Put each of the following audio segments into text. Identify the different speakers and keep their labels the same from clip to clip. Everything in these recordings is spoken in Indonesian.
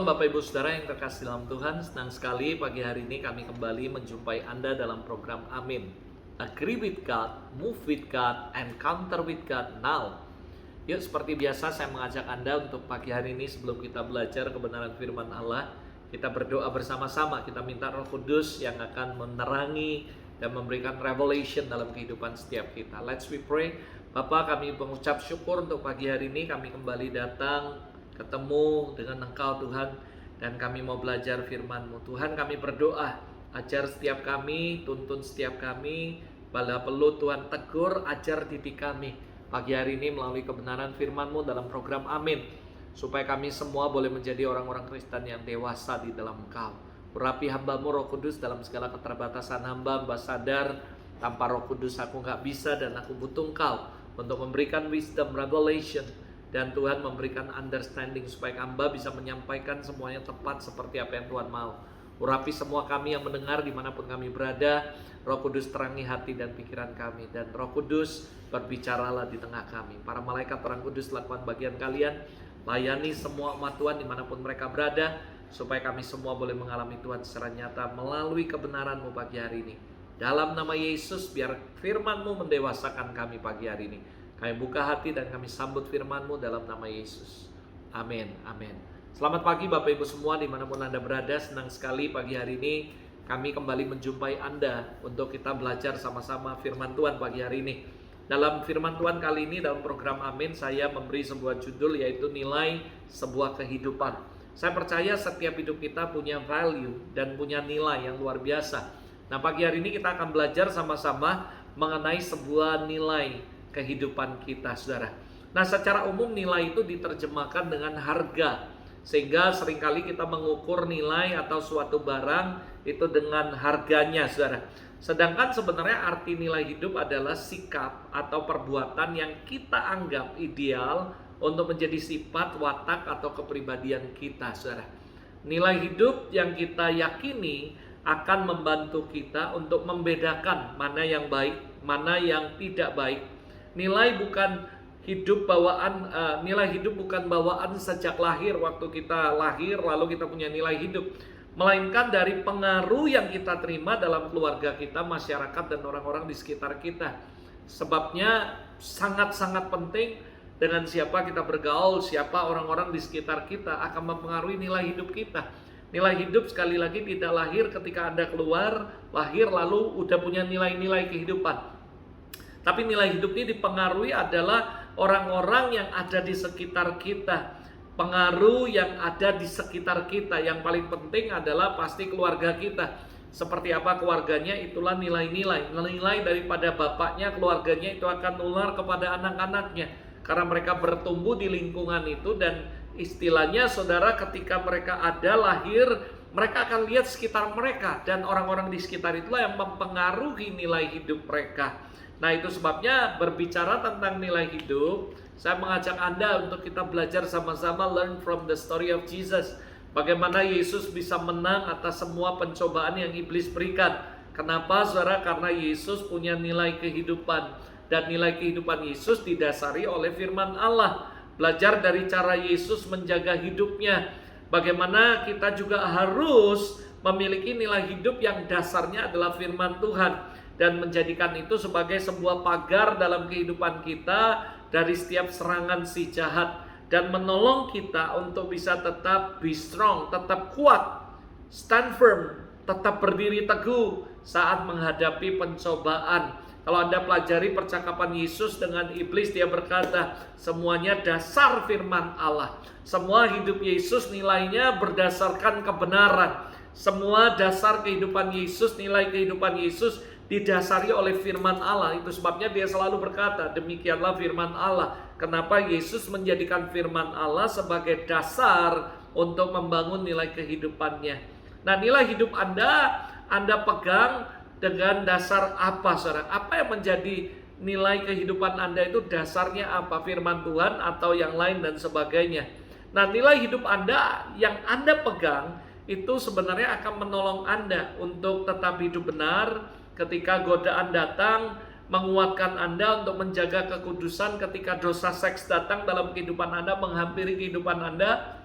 Speaker 1: Shalom Bapak Ibu Saudara yang terkasih dalam Tuhan. Senang sekali pagi hari ini kami kembali menjumpai Anda dalam program Amin. Agree with God, move with God, and counter with God now. Yuk, seperti biasa saya mengajak Anda untuk pagi hari ini sebelum kita belajar kebenaran firman Allah, kita berdoa bersama-sama. Kita minta Roh Kudus yang akan menerangi dan memberikan revelation dalam kehidupan setiap kita. Let's we pray. Bapak, kami mengucap syukur untuk pagi hari ini kami kembali datang ketemu dengan Engkau Tuhan, dan kami mau belajar firman-Mu. Tuhan, kami berdoa, ajar setiap kami, tuntun setiap kami, bila perlu Tuhan tegur, ajar didik kami pagi hari ini melalui kebenaran firman-Mu dalam program Amin, supaya kami semua boleh menjadi orang-orang Kristen yang dewasa di dalam Engkau. Urapi hamba-Mu Roh Kudus dalam segala keterbatasan hamba sadar, tanpa Roh Kudus aku gak bisa dan aku butuh Engkau untuk memberikan wisdom, revelation, dan Tuhan memberikan understanding supaya hamba bisa menyampaikan semuanya tepat seperti apa yang Tuhan mau. Urapi semua kami yang mendengar dimanapun kami berada. Roh Kudus terangi hati dan pikiran kami, dan Roh Kudus berbicaralah di tengah kami. Para malaikat Tuhan Kudus lakukan bagian kalian, layani semua umat Tuhan dimanapun mereka berada, supaya kami semua boleh mengalami Tuhan secara nyata melalui kebenaran-Mu pagi hari ini. Dalam nama Yesus, biar firman-Mu mendewasakan kami pagi hari ini. Kami buka hati dan kami sambut firman-Mu dalam nama Yesus. Amin, amin. Selamat pagi Bapak Ibu semua dimanapun Anda berada. Senang sekali pagi hari ini kami kembali menjumpai Anda untuk kita belajar sama-sama firman Tuhan pagi hari ini. Dalam firman Tuhan kali ini dalam program Amin, saya memberi sebuah judul, yaitu nilai sebuah kehidupan. Saya percaya setiap hidup kita punya value dan punya nilai yang luar biasa. Nah, pagi hari ini kita akan belajar sama-sama mengenai sebuah nilai kehidupan kita, saudara. Nah, secara umum nilai itu diterjemahkan dengan harga, sehingga seringkali kita mengukur nilai atau suatu barang itu dengan harganya, saudara. Sedangkan sebenarnya arti nilai hidup adalah sikap atau perbuatan yang kita anggap ideal untuk menjadi sifat, watak, atau kepribadian kita, saudara. Nilai hidup yang kita yakini akan membantu kita untuk membedakan mana yang baik, mana yang tidak baik. Nilai hidup bukan bawaan sejak lahir, waktu kita lahir lalu kita punya nilai hidup, melainkan dari pengaruh yang kita terima dalam keluarga kita, masyarakat, dan orang-orang di sekitar kita. Sebabnya sangat-sangat penting dengan siapa kita bergaul, siapa orang-orang di sekitar kita akan mempengaruhi nilai hidup kita. Nilai hidup sekali lagi tidak lahir ketika Anda lahir lalu udah punya nilai-nilai kehidupan. Tapi nilai hidup ini dipengaruhi adalah orang-orang yang ada di sekitar kita. Pengaruh yang ada di sekitar kita. Yang paling penting adalah pasti keluarga kita. Seperti apa keluarganya, itulah nilai-nilai. Nilai daripada bapaknya, keluarganya itu akan nular kepada anak-anaknya. Karena mereka bertumbuh di lingkungan itu, dan istilahnya saudara, ketika mereka ada lahir, mereka akan lihat sekitar mereka. Dan orang-orang di sekitar itulah yang mempengaruhi nilai hidup mereka. Nah, itu sebabnya berbicara tentang nilai hidup, saya mengajak Anda untuk kita belajar sama-sama, learn from the story of Jesus. Bagaimana Yesus bisa menang atas semua pencobaan yang iblis berikan. Kenapa, saudara? Karena Yesus punya nilai kehidupan. Dan nilai kehidupan Yesus didasari oleh firman Allah. Belajar dari cara Yesus menjaga hidupnya. Bagaimana kita juga harus memiliki nilai hidup yang dasarnya adalah firman Tuhan, dan menjadikan itu sebagai sebuah pagar dalam kehidupan kita dari setiap serangan si jahat, dan menolong kita untuk bisa tetap be strong, tetap kuat, stand firm, tetap berdiri teguh saat menghadapi pencobaan. Kalau Anda pelajari percakapan Yesus dengan iblis, dia berkata semuanya dasar firman Allah. Semua hidup Yesus nilainya berdasarkan kebenaran. Semua dasar kehidupan Yesus, nilai kehidupan Yesus didasari oleh firman Allah. Itu sebabnya dia selalu berkata, demikianlah firman Allah. Kenapa Yesus menjadikan firman Allah sebagai dasar untuk membangun nilai kehidupannya. Nah, nilai hidup Anda pegang dengan dasar apa, saudara? Apa yang menjadi nilai kehidupan Anda itu dasarnya apa? Firman Tuhan atau yang lain dan sebagainya. Nah, nilai hidup Anda yang Anda pegang itu sebenarnya akan menolong Anda untuk tetap hidup benar ketika godaan datang, menguatkan Anda untuk menjaga kekudusan ketika dosa seks datang dalam kehidupan Anda, menghampiri kehidupan Anda,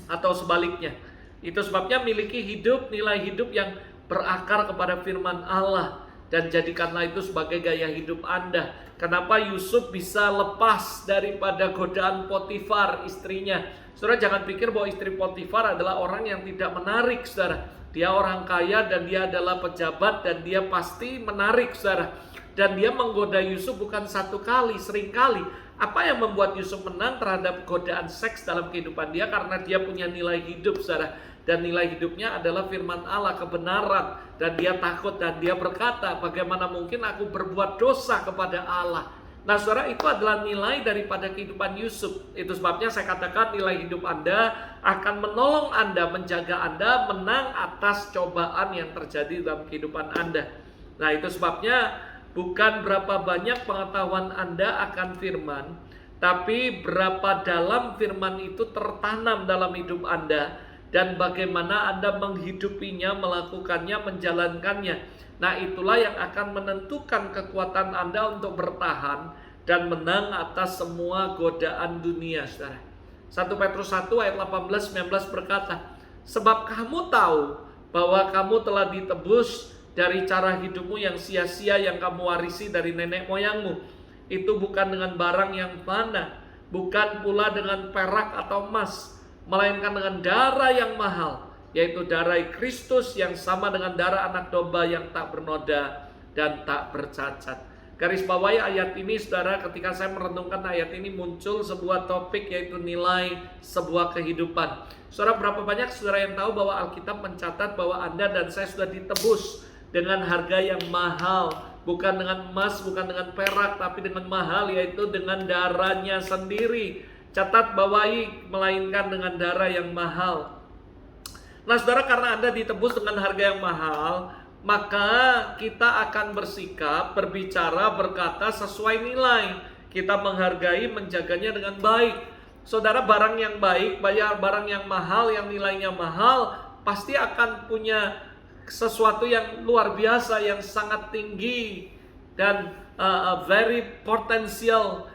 Speaker 1: atau sebaliknya. Itu sebabnya miliki nilai hidup yang berakar kepada firman Allah, dan jadikanlah itu sebagai gaya hidup Anda. Kenapa Yusuf bisa lepas daripada godaan Potifar istrinya? Saudara, jangan pikir bahwa istri Potifar adalah orang yang tidak menarik, saudara. Dia orang kaya dan dia adalah pejabat dan dia pasti menarik, saudara. Dan dia menggoda Yusuf bukan satu kali, sering kali. Apa yang membuat Yusuf menang terhadap godaan seks dalam kehidupan dia? Karena dia punya nilai hidup, saudara. Dan nilai hidupnya adalah firman Allah, kebenaran. Dan dia takut dan dia berkata, bagaimana mungkin aku berbuat dosa kepada Allah? Nah, saudara, itu adalah nilai daripada kehidupan Yusuf. Itu sebabnya saya katakan nilai hidup Anda akan menolong Anda, menjaga Anda menang atas cobaan yang terjadi dalam kehidupan Anda. Nah, itu sebabnya bukan berapa banyak pengetahuan Anda akan firman, tapi berapa dalam firman itu tertanam dalam hidup Anda, dan bagaimana Anda menghidupinya, melakukannya, menjalankannya. Nah, itulah yang akan menentukan kekuatan Anda untuk bertahan dan menang atas semua godaan dunia, saudara. 1 Petrus 1 ayat 18-19 berkata, sebab kamu tahu bahwa kamu telah ditebus dari cara hidupmu yang sia-sia yang kamu warisi dari nenek moyangmu. Itu bukan dengan barang yang fana, bukan pula dengan perak atau emas, melainkan dengan darah yang mahal, yaitu darah Kristus yang sama dengan darah anak domba yang tak bernoda dan tak bercacat. Garis bawahi ayat ini, saudara. Ketika saya merenungkan ayat ini, muncul sebuah topik, yaitu nilai sebuah kehidupan. Saudara, berapa banyak saudara yang tahu bahwa Alkitab mencatat bahwa Anda dan saya sudah ditebus dengan harga yang mahal, bukan dengan emas, bukan dengan perak, tapi dengan mahal, yaitu dengan darahnya sendiri. Catat bawahi, melainkan dengan darah yang mahal. Nah, saudara, karena Anda ditebus dengan harga yang mahal, maka kita akan bersikap, berbicara, berkata sesuai nilai. Kita menghargai, menjaganya dengan baik. Saudara, barang yang baik, barang yang mahal, yang nilainya mahal, pasti akan punya sesuatu yang luar biasa, yang sangat tinggi, dan very potential,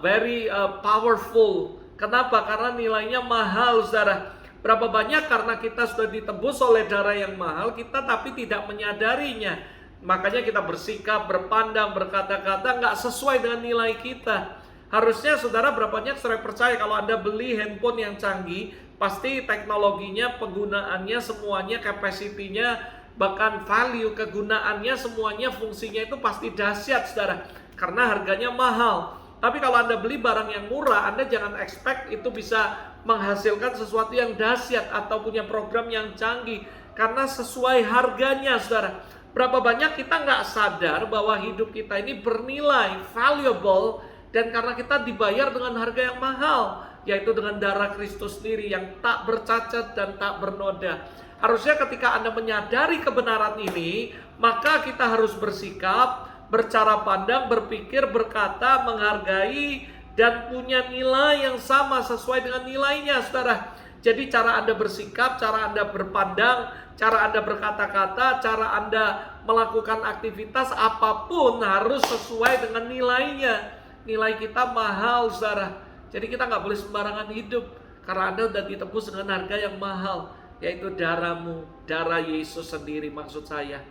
Speaker 1: very powerful. Kenapa? Karena nilainya mahal, saudara. Berapa banyak karena kita sudah ditebus oleh darah yang mahal, kita tapi tidak menyadarinya. Makanya kita bersikap, berpandang, berkata-kata nggak sesuai dengan nilai kita. Harusnya, saudara, berapa banyak saudara percaya kalau Anda beli handphone yang canggih, pasti teknologinya, penggunaannya, semuanya, kapasitinya, bahkan value kegunaannya, semuanya, fungsinya itu pasti dahsyat, saudara. Karena harganya mahal. Tapi kalau Anda beli barang yang murah, Anda jangan expect itu bisa menghasilkan sesuatu yang dahsyat atau punya program yang canggih. Karena sesuai harganya, saudara. Berapa banyak kita nggak sadar bahwa hidup kita ini bernilai, valuable, dan karena kita dibayar dengan harga yang mahal, yaitu dengan darah Kristus sendiri yang tak bercacat dan tak bernoda. Harusnya ketika Anda menyadari kebenaran ini, maka kita harus bersikap, bercara pandang, berpikir, berkata, menghargai, dan punya nilai yang sama sesuai dengan nilainya, saudara. Jadi cara Anda bersikap, cara Anda berpandang, cara Anda berkata-kata, cara Anda melakukan aktivitas apapun harus sesuai dengan nilainya. Nilai kita mahal, saudara. Jadi kita nggak boleh sembarangan hidup, karena Anda sudah ditebus dengan harga yang mahal, yaitu darahmu, darah Yesus sendiri, maksud saya.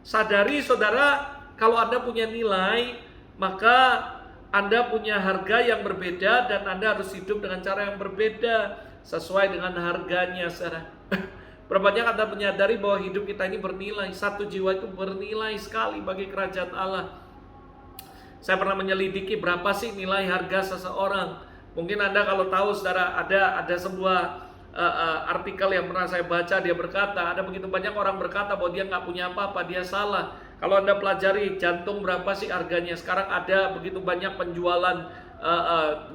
Speaker 1: Sadari, saudara, kalau Anda punya nilai, maka Anda punya harga yang berbeda, dan Anda harus hidup dengan cara yang berbeda sesuai dengan harganya, saudara. Berapa banyak Anda menyadari bahwa hidup kita ini bernilai? Satu jiwa itu bernilai sekali bagi kerajaan Allah. Saya pernah menyelidiki berapa sih nilai harga seseorang. Mungkin Anda kalau tahu, saudara, ada sebuah artikel yang pernah saya baca, dia berkata, ada begitu banyak orang berkata bahwa dia nggak punya apa-apa, dia salah. Kalau Anda pelajari jantung berapa sih harganya, sekarang ada begitu banyak penjualan,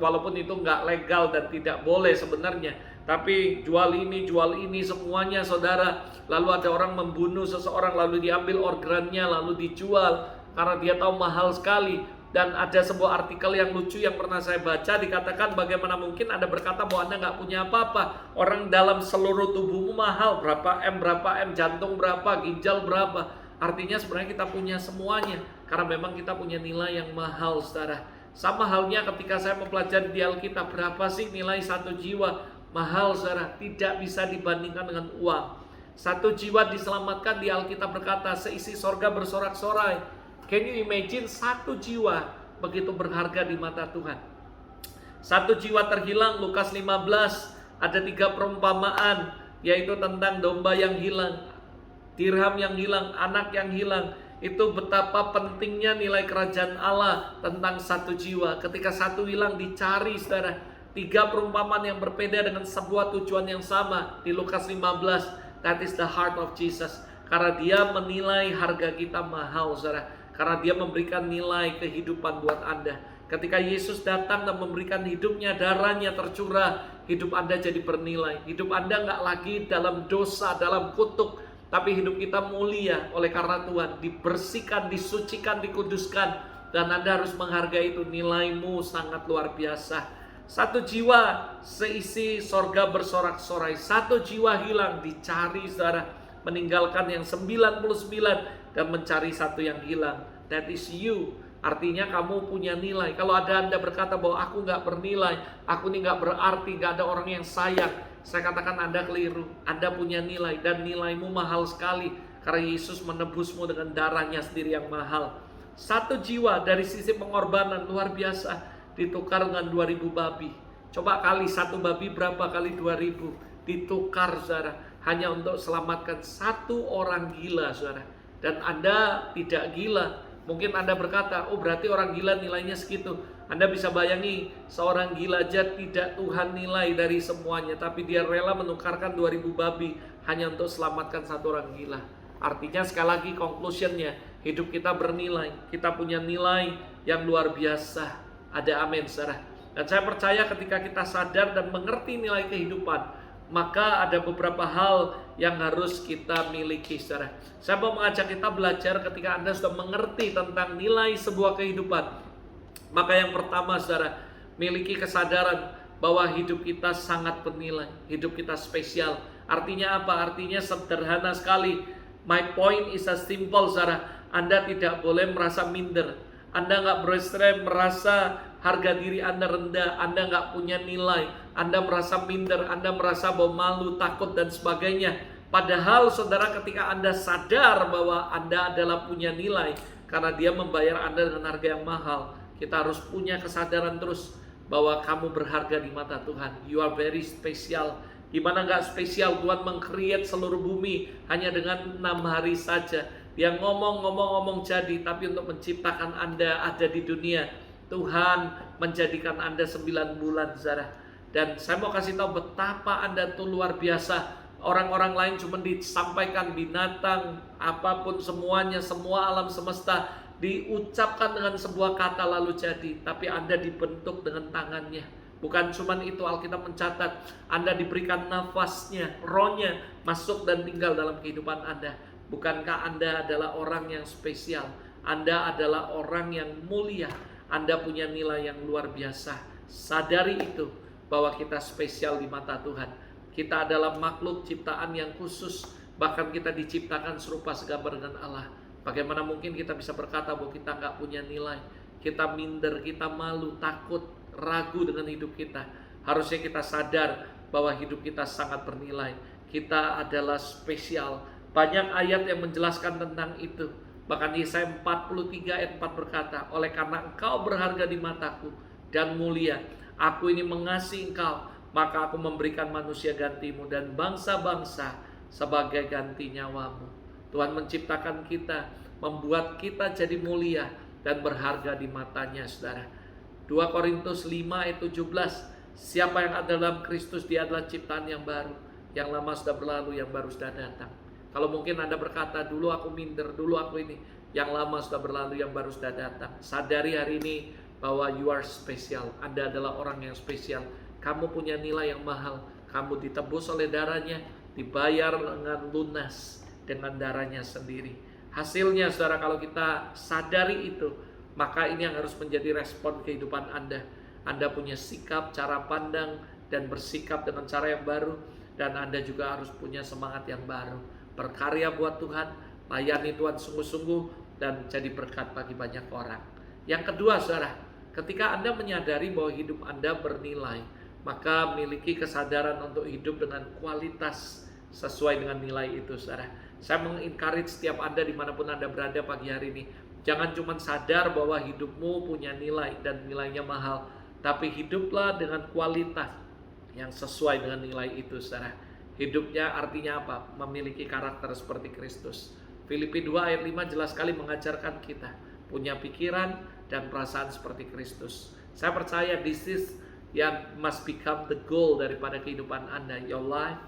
Speaker 1: walaupun itu nggak legal dan tidak boleh sebenarnya, tapi jual ini semuanya, saudara. Lalu ada orang membunuh seseorang, lalu diambil organnya, lalu dijual karena dia tahu mahal sekali. Dan ada sebuah artikel yang lucu yang pernah saya baca, dikatakan bagaimana mungkin Anda berkata bahwa Anda nggak punya apa-apa. Orang dalam seluruh tubuhmu mahal, berapa M, jantung berapa, ginjal berapa. Artinya sebenarnya kita punya semuanya, karena memang kita punya nilai yang mahal, saudara. Sama halnya ketika saya mempelajari di Alkitab, berapa sih nilai satu jiwa? mahal saudara, tidak bisa dibandingkan dengan uang. Satu jiwa diselamatkan, di Alkitab berkata seisi sorga bersorak-sorai. Can you imagine satu jiwa begitu berharga di mata Tuhan? Satu jiwa terhilang, Lukas 15, ada 3 perumpamaan, yaitu tentang domba yang hilang, dirham yang hilang, anak yang hilang. Itu betapa pentingnya nilai kerajaan Allah tentang satu jiwa. Ketika satu hilang dicari saudara. 3 perumpamaan yang berbeda dengan sebuah tujuan yang sama. Di Lukas 15, that is the heart of Jesus. Karena dia menilai harga kita mahal saudara. Karena dia memberikan nilai kehidupan buat Anda. Ketika Yesus datang dan memberikan hidupnya, darahnya tercurah, hidup Anda jadi bernilai. Hidup Anda nggak lagi dalam dosa, dalam kutuk, tapi hidup kita mulia oleh karena Tuhan. Dibersihkan, disucikan, dikuduskan. Dan Anda harus menghargai itu. Nilaimu sangat luar biasa. Satu jiwa seisi sorga bersorak-sorai. Satu jiwa hilang, dicari saudara. Meninggalkan yang 99 dan mencari satu yang hilang. That is you. Artinya kamu punya nilai. Kalau ada Anda berkata bahwa aku nggak bernilai, aku ini nggak berarti, nggak ada orang yang sayang, saya katakan Anda keliru. Anda punya nilai dan nilaimu mahal sekali. Karena Yesus menebusmu dengan darahnya sendiri yang mahal. Satu jiwa dari sisi pengorbanan luar biasa, ditukar dengan 2000 babi. Coba kali satu babi berapa kali 2000? Ditukar saudara, hanya untuk selamatkan satu orang gila saudara. Dan Anda tidak gila. Mungkin Anda berkata, oh berarti orang gila nilainya segitu. Anda bisa bayangi, seorang gila aja tidak Tuhan nilai dari semuanya. Tapi dia rela menukarkan 2000 babi hanya untuk selamatkan satu orang gila. Artinya sekali lagi conclusionnya, hidup kita bernilai. Kita punya nilai yang luar biasa. Ada amin saudara. Dan saya percaya ketika kita sadar dan mengerti nilai kehidupan, maka ada beberapa hal yang harus kita miliki saudara. Saya mau mengajak kita belajar ketika Anda sudah mengerti tentang nilai sebuah kehidupan. Maka yang pertama saudara, miliki kesadaran bahwa hidup kita sangat bernilai. Hidup kita spesial. Artinya apa? Artinya sederhana sekali. My point is as simple saudara. Anda tidak boleh merasa minder. Anda nggak boleh merasa harga diri Anda rendah, Anda nggak punya nilai, Anda merasa minder, Anda merasa bahwa malu, takut dan sebagainya. Padahal saudara, ketika Anda sadar bahwa Anda adalah punya nilai, karena dia membayar Anda dengan harga yang mahal, kita harus punya kesadaran terus bahwa kamu berharga di mata Tuhan. You are very special. Gimana nggak spesial? Tuhan meng-create seluruh bumi hanya dengan 6 hari saja. Dia ngomong jadi, tapi untuk menciptakan Anda ada di dunia, Tuhan menjadikan Anda 9 bulan saudara. Dan saya mau kasih tahu betapa Anda itu luar biasa. Orang-orang lain cuma disampaikan binatang, apapun semuanya, semua alam semesta diucapkan dengan sebuah kata lalu jadi. Tapi Anda dibentuk dengan tangannya. Bukan cuma itu, Alkitab mencatat Anda diberikan nafasnya, rohnya masuk dan tinggal dalam kehidupan Anda. Bukankah Anda adalah orang yang spesial? Anda adalah orang yang mulia. Anda punya nilai yang luar biasa. Sadari itu, bahwa kita spesial di mata Tuhan. Kita adalah makhluk ciptaan yang khusus. Bahkan kita diciptakan serupa segambar dengan Allah. Bagaimana mungkin kita bisa berkata bahwa kita nggak punya nilai? Kita minder, kita malu, takut, ragu dengan hidup kita. Harusnya kita sadar bahwa hidup kita sangat bernilai. Kita adalah spesial. Banyak ayat yang menjelaskan tentang itu. Bahkan Yesaya 43 ayat 4 berkata, oleh karena engkau berharga di mataku dan mulia, aku ini mengasihi engkau, maka aku memberikan manusia gantimu dan bangsa-bangsa sebagai ganti nyawamu. Tuhan menciptakan kita, membuat kita jadi mulia dan berharga di matanya saudara. 2 Korintus 5 ayat 17, siapa yang ada dalam Kristus, dia adalah ciptaan yang baru. Yang lama sudah berlalu, yang baru sudah datang. Kalau mungkin Anda berkata, dulu aku minder, dulu aku ini. Yang lama sudah berlalu, yang baru sudah datang. Sadari hari ini bahwa you are special. Anda adalah orang yang spesial. Kamu punya nilai yang mahal. Kamu ditebus oleh darahnya, dibayar dengan lunas dengan darahnya sendiri. Hasilnya saudara, kalau kita sadari itu, maka ini yang harus menjadi respon kehidupan Anda. Anda punya sikap, cara pandang, dan bersikap dengan cara yang baru. Dan Anda juga harus punya semangat yang baru. Berkarya buat Tuhan, layani Tuhan sungguh-sungguh, dan jadi berkat bagi banyak orang. Yang kedua saudara, ketika Anda menyadari bahwa hidup Anda bernilai, maka miliki kesadaran untuk hidup dengan kualitas sesuai dengan nilai itu, saudara. Saya mengencourage setiap Anda dimanapun Anda berada pagi hari ini, jangan cuma sadar bahwa hidupmu punya nilai dan nilainya mahal, tapi hiduplah dengan kualitas yang sesuai dengan nilai itu, saudara. Hidupnya artinya apa? Memiliki karakter seperti Kristus. Filipi 2 ayat 5 jelas sekali mengajarkan kita punya pikiran dan perasaan seperti Kristus. Saya percaya this is yang must become the goal daripada kehidupan Anda. Your life,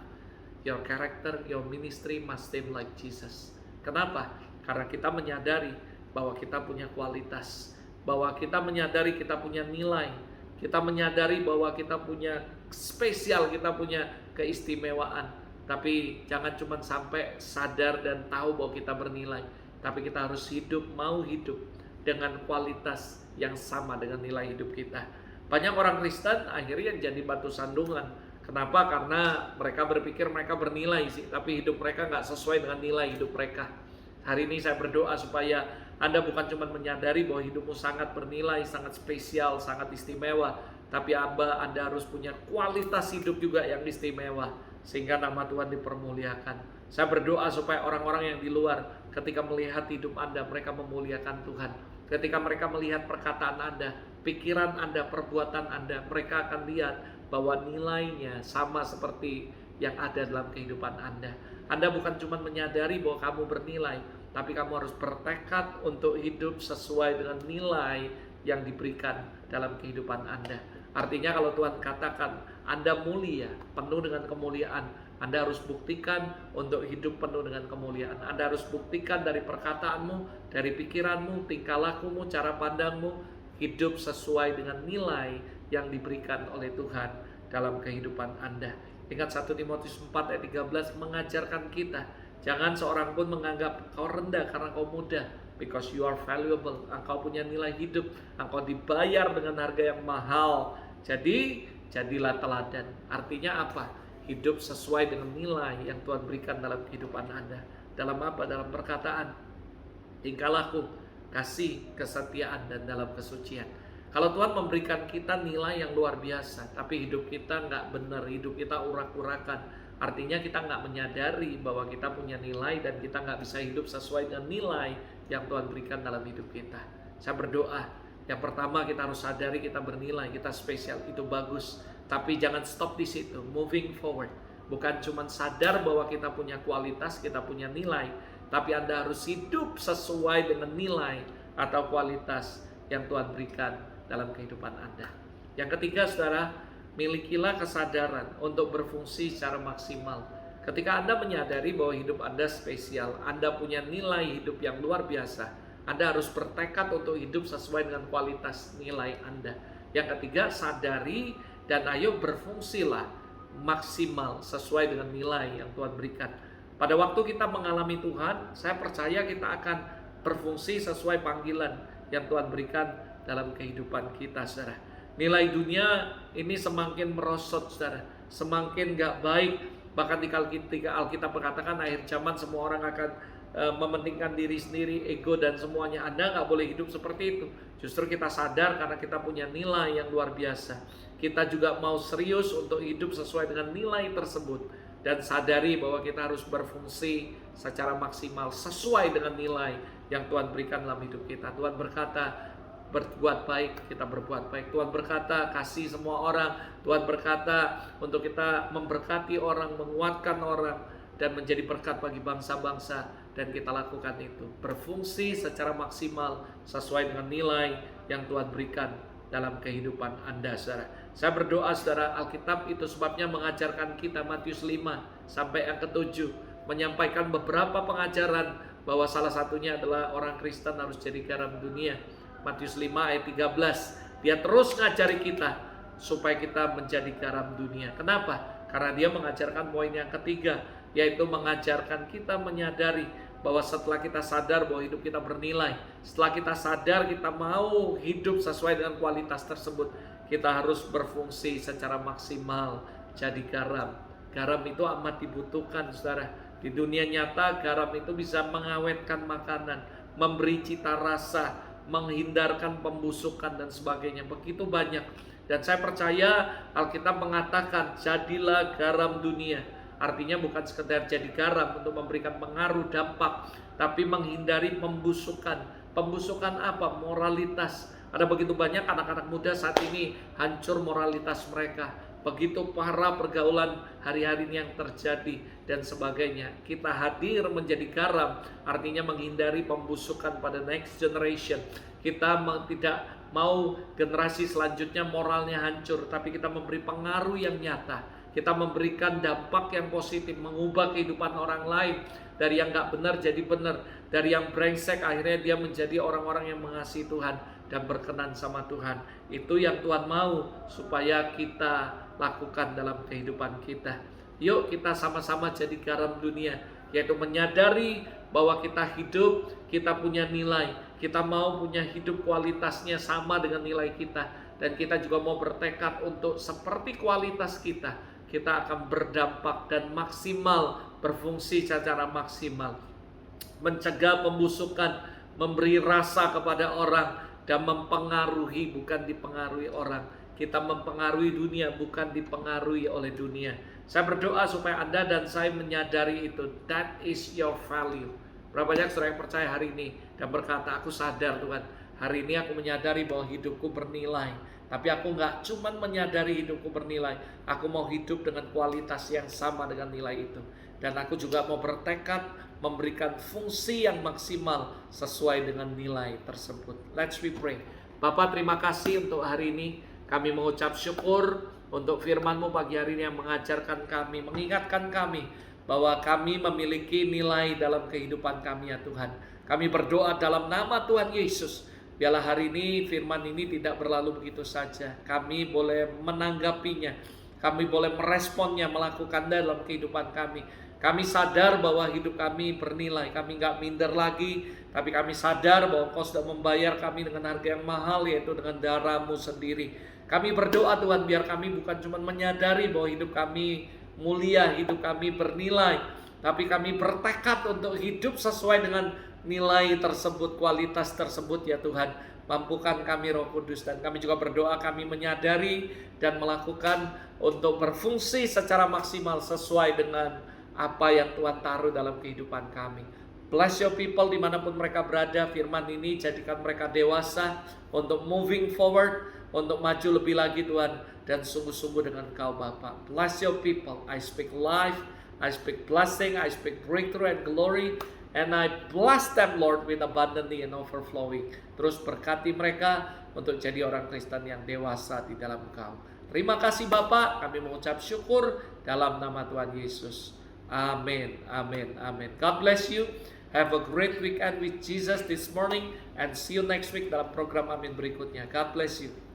Speaker 1: your character, your ministry must seem like Jesus. Kenapa? Karena kita menyadari bahwa kita punya kualitas, bahwa kita menyadari kita punya nilai, kita menyadari bahwa kita punya spesial, kita punya keistimewaan. Tapi jangan cuma sampai sadar dan tahu bahwa kita bernilai, tapi kita harus hidup, mau hidup dengan kualitas yang sama dengan nilai hidup kita. Banyak orang Kristen akhirnya jadi batu sandungan. Kenapa? Karena mereka berpikir mereka bernilai sih, tapi hidup mereka nggak sesuai dengan nilai hidup mereka. Hari ini saya berdoa supaya Anda bukan cuma menyadari bahwa hidupmu sangat bernilai, sangat spesial, sangat istimewa, tapi Anda harus punya kualitas hidup juga yang istimewa, sehingga nama Tuhan dipermuliakan. Saya berdoa supaya orang-orang yang di luar ketika melihat hidup Anda, mereka memuliakan Tuhan. Ketika mereka melihat perkataan Anda, pikiran Anda, perbuatan Anda, mereka akan lihat bahwa nilainya sama seperti yang ada dalam kehidupan Anda. Anda bukan cuma menyadari bahwa kamu bernilai, tapi kamu harus bertekad untuk hidup sesuai dengan nilai yang diberikan dalam kehidupan Anda. Artinya kalau Tuhan katakan Anda mulia, penuh dengan kemuliaan, Anda harus buktikan untuk hidup penuh dengan kemuliaan. Anda harus buktikan dari perkataanmu, dari pikiranmu, tingkah lakumu, cara pandangmu, hidup sesuai dengan nilai yang diberikan oleh Tuhan dalam kehidupan Anda. Ingat 1 Timotius 4 ayat 13 mengajarkan kita, jangan seorang pun menganggap kau rendah karena kau muda, because you are valuable. Engkau punya nilai hidup, engkau dibayar dengan harga yang mahal. Jadi, jadilah teladan. Artinya apa? Hidup sesuai dengan nilai yang Tuhan berikan dalam kehidupan Anda. Dalam apa? Dalam perkataan, tingkah laku, kasih, kesetiaan, dan dalam kesucian. Kalau Tuhan memberikan kita nilai yang luar biasa, tapi hidup kita nggak benar, hidup kita urak-urakan, artinya kita nggak menyadari bahwa kita punya nilai dan kita nggak bisa hidup sesuai dengan nilai yang Tuhan berikan dalam hidup kita. Saya berdoa, yang pertama kita harus sadari kita bernilai, kita spesial, itu bagus. Tapi jangan stop di situ, moving forward. Bukan cuma sadar bahwa kita punya kualitas, kita punya nilai, tapi Anda harus hidup sesuai dengan nilai atau kualitas yang Tuhan berikan dalam kehidupan Anda. Yang ketiga, saudara, milikilah kesadaran untuk berfungsi secara maksimal. Ketika Anda menyadari bahwa hidup Anda spesial, Anda punya nilai hidup yang luar biasa, Anda harus bertekad untuk hidup sesuai dengan kualitas nilai Anda. Yang ketiga, sadari dan ayo berfungsilah maksimal sesuai dengan nilai yang Tuhan berikan. Pada waktu kita mengalami Tuhan, saya percaya kita akan berfungsi sesuai panggilan yang Tuhan berikan dalam kehidupan kita, saudara. Nilai dunia ini semakin merosot, saudara, semakin gak baik. Bahkan di Alkitab berkatakan akhir zaman semua orang akan mementingkan diri sendiri, ego dan semuanya. Anda gak boleh hidup seperti itu. Justru kita sadar karena kita punya nilai yang luar biasa. Kita juga mau serius untuk hidup sesuai dengan nilai tersebut. Dan sadari bahwa kita harus berfungsi secara maksimal sesuai dengan nilai yang Tuhan berikan dalam hidup kita. Tuhan berkata, berbuat baik, kita berbuat baik. Tuhan berkata, kasih semua orang. Tuhan berkata untuk kita memberkati orang, menguatkan orang, dan menjadi berkat bagi bangsa-bangsa. Dan kita lakukan itu, berfungsi secara maksimal sesuai dengan nilai yang Tuhan berikan dalam kehidupan Anda, saudara. Saya berdoa, saudara, Alkitab itu sebabnya mengajarkan kita, Matius 5 sampai yang ke-7, menyampaikan beberapa pengajaran bahwa salah satunya adalah orang Kristen harus jadi garam dunia. Matius 5 ayat 13, dia terus ngajari kita supaya kita menjadi garam dunia. Kenapa? Karena dia mengajarkan poin yang ketiga, yaitu mengajarkan kita menyadari bahwa setelah kita sadar bahwa hidup kita bernilai, setelah kita sadar kita mau hidup sesuai dengan kualitas tersebut, kita harus berfungsi secara maksimal jadi garam. Garam itu amat dibutuhkan, saudara. Di dunia nyata garam itu bisa mengawetkan makanan, memberi cita rasa, menghindarkan pembusukan dan sebagainya. Begitu banyak Dan saya percaya Alkitab mengatakan jadilah garam dunia. Artinya bukan sekedar jadi garam untuk memberikan pengaruh, dampak, tapi menghindari pembusukan. Pembusukan apa? Moralitas. Ada begitu banyak anak-anak muda saat ini hancur moralitas mereka. Begitu parah pergaulan hari-hari ini yang terjadi dan sebagainya. Kita hadir menjadi garam, artinya menghindari pembusukan pada next generation. Kita tidak mau generasi selanjutnya moralnya hancur, tapi kita memberi pengaruh yang nyata. Kita memberikan dampak yang positif, mengubah kehidupan orang lain. Dari yang gak benar jadi benar, dari yang brengsek akhirnya dia menjadi orang-orang yang mengasihi Tuhan dan berkenan sama Tuhan. Itu yang Tuhan mau supaya kita lakukan dalam kehidupan kita. Yuk kita sama-sama jadi garam dunia, yaitu menyadari bahwa kita hidup, kita punya nilai. Kita mau punya hidup kualitasnya sama dengan nilai kita. Dan kita juga mau bertekad untuk seperti kualitas kita akan berdampak dan maksimal, berfungsi secara maksimal. Mencegah pembusukan, memberi rasa kepada orang, dan mempengaruhi bukan dipengaruhi orang. Kita mempengaruhi dunia bukan dipengaruhi oleh dunia. Saya berdoa supaya Anda dan saya menyadari itu. That is your value. Berapa banyak saudara yang percaya hari ini dan berkata, aku sadar Tuhan, hari ini aku menyadari bahwa hidupku bernilai. Tapi aku gak cuman menyadari hidupku bernilai, aku mau hidup dengan kualitas yang sama dengan nilai itu. Dan aku juga mau bertekad memberikan fungsi yang maksimal sesuai dengan nilai tersebut. Let's we pray. Bapak, terima kasih untuk hari ini. Kami mengucap syukur untuk firman-Mu pagi hari ini yang mengajarkan kami, mengingatkan kami bahwa kami memiliki nilai dalam kehidupan kami ya Tuhan. Kami berdoa dalam nama Tuhan Yesus. Biarlah hari ini firman ini tidak berlalu begitu saja. Kami boleh menanggapinya, kami boleh meresponnya, melakukan dalam kehidupan kami. Kami sadar bahwa hidup kami bernilai. Kami gak minder lagi, tapi kami sadar bahwa Engkau sudah membayar kami dengan harga yang mahal, yaitu dengan darah-Mu sendiri. Kami berdoa Tuhan, biar kami bukan cuma menyadari bahwa hidup kami mulia, hidup kami bernilai, tapi kami bertekad untuk hidup sesuai dengan nilai tersebut, kualitas tersebut ya Tuhan. Mampukan kami Roh Kudus, dan kami juga berdoa kami menyadari dan melakukan untuk berfungsi secara maksimal sesuai dengan apa yang Tuhan taruh dalam kehidupan kami. Bless your people dimanapun mereka berada. Firman ini jadikan mereka dewasa untuk moving forward, untuk maju lebih lagi Tuhan, dan sungguh-sungguh dengan Kau Bapa. Bless your people. I speak life, I speak blessing, I speak breakthrough and glory, and I bless them Lord with abundantly and overflowing. Terus berkati mereka untuk jadi orang Kristen yang dewasa di dalam Kau. Terima kasih Bapa, kami mengucap syukur dalam nama Tuhan Yesus. Amin, amin, amin. God bless you. Have a great weekend with Jesus this morning, and see you next week dalam program Amin berikutnya. God bless you.